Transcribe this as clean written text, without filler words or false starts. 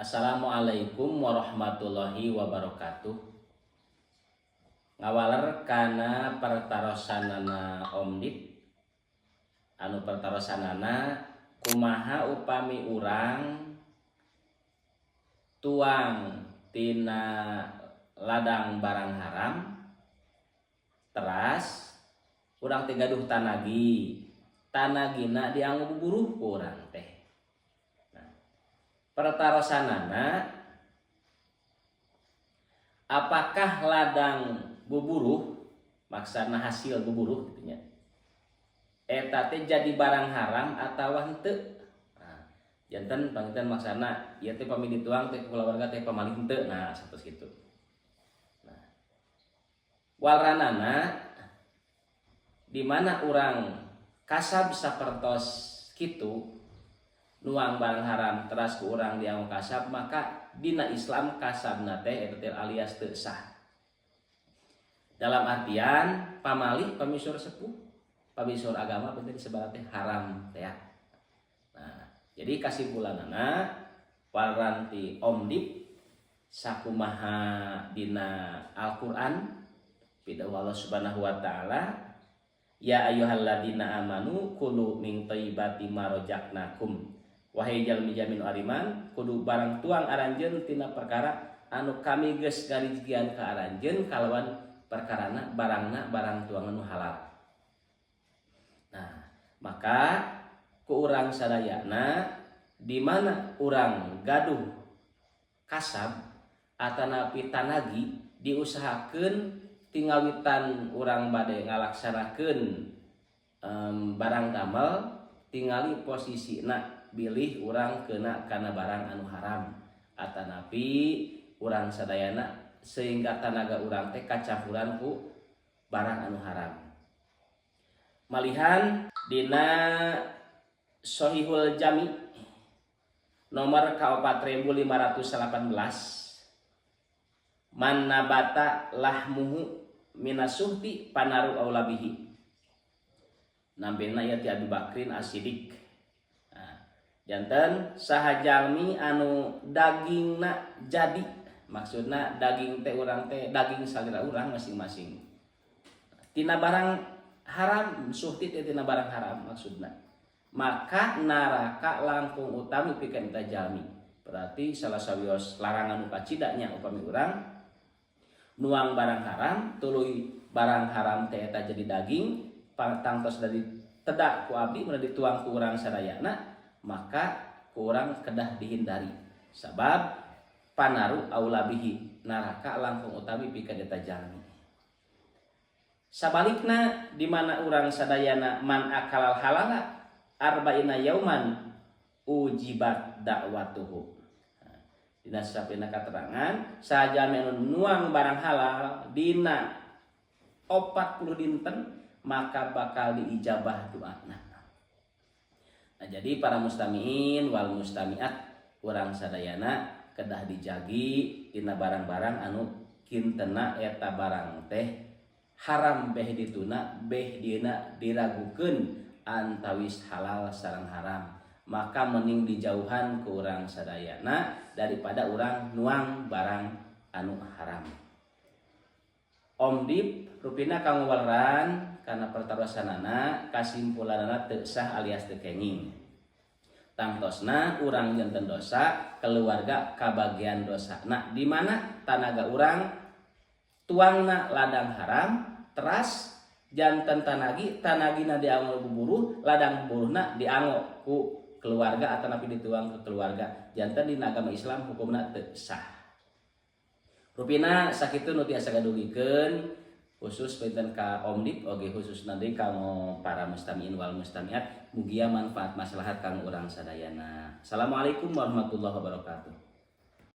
Assalamualaikum warahmatullahi wabarakatuh. Ngawaler kana pertarosanana omdip anu pertarosanana kumaha upami urang tuang tina ladang barang haram teras urang teh gaduh tanagina dianggo buburuh ku urang teh. Pertarosanana apakah ladang buburuh maksana hasil buburuh gitu nya eta teh jadi barang haram atawa henteu. Janten pangitan maksana ieu teh pami dituang teh kulawarga teh pamalih henteu, nah satos kitu. Walranana di mana urang kasab sapertos kitu nuang barang haram teras ku urang dianggo kasab, maka dina Islam kasabna teh eta alias teu sah. Dalam artian pamalih pamisur sepuh, pamisur agama penting sebarat teh haram teh. Nah, jadi kasimpulanana waranti omdip sakumaha dina Al-Qur'an pidawuh Allah Subhanahu wa taala, ya ayyuhalladzina amanu kulu min thayyibati ma razaqnakum. Wahai jalmi jamin ariman, kudu barang tuang aranjeun tina perkara anu kami geus garijgian ka aranjeun kalawan perkarana barangna barang tuang anu halal. Nah, maka ku urang sadayana di mana urang gaduh kasab atanapi tanagi diusahakeun tingawitan urang bade ngalaksanakeun barang damel tingali posisina bilih urang kena kana barang anu haram atanapi urang sadayana sehingga tanaga urang teh kacampuran ku barang anu haram. Malihan dina Shahihul Jami nomor 4518 man nabata lahmuhu minasuhti panaru aulabihi. Nambena ya ti Abu Bakrin As-Siddiq. Janten saha jalmi anu dagingna jadi, maksudna daging teh urang teh daging salira urang masing-masing tina barang haram, suhti teh tina barang haram maksudna, maka naraka langkung utami pikeun eta jalmi. Berarti salah sawios larangan nu kacidanya upami urang nuang barang haram tuluy barang haram teh eta jadi daging tangtos dari tedak ku abdi mun dituang ku urang sadayana, maka kurang kedah dihindari sabab panaru aulabihi naraka langkung utami pikeun eta jalmi. Sabalikna di mana urang sadayana man akalal halala arba'ina yauman ujibat da'watuhu. Dina sapina katerangan saha jalmi anu nuang barang halal dina 40 dinten maka bakal diijabah doana. Nah, jadi para mustamiin wal mustamiat urang sadayana kedah dijagi dina barang-barang anu kintena eta barang teh haram beh dituna beh dina diragukeun antawis halal sareng haram, maka mending dijauhan ke urang sadayana daripada urang nuang barang anu haram. Omdip rupina kangwaran karena pertarosanana kasimpulanana teu sah alias teu kenging. Tangtosna urang janten dosa, keluarga kabagian dosa. Nah, di mana tanaga urang tuangna ladang haram, teras janten tanagina dianggo buburuh, ladang buburuhna dianggo ku keluarga atanapi dituang ke keluarga. Janten dina agama Islam hukumna teu sah. Rupina sakitu nu tiasa gadugikeun khusus pinten ka omdip oge khusus nanti kanggo para mustamiin wal mustamiat mugia manfaat maslahat kang urang sadayana. Assalamualaikum warahmatullahi wabarakatuh.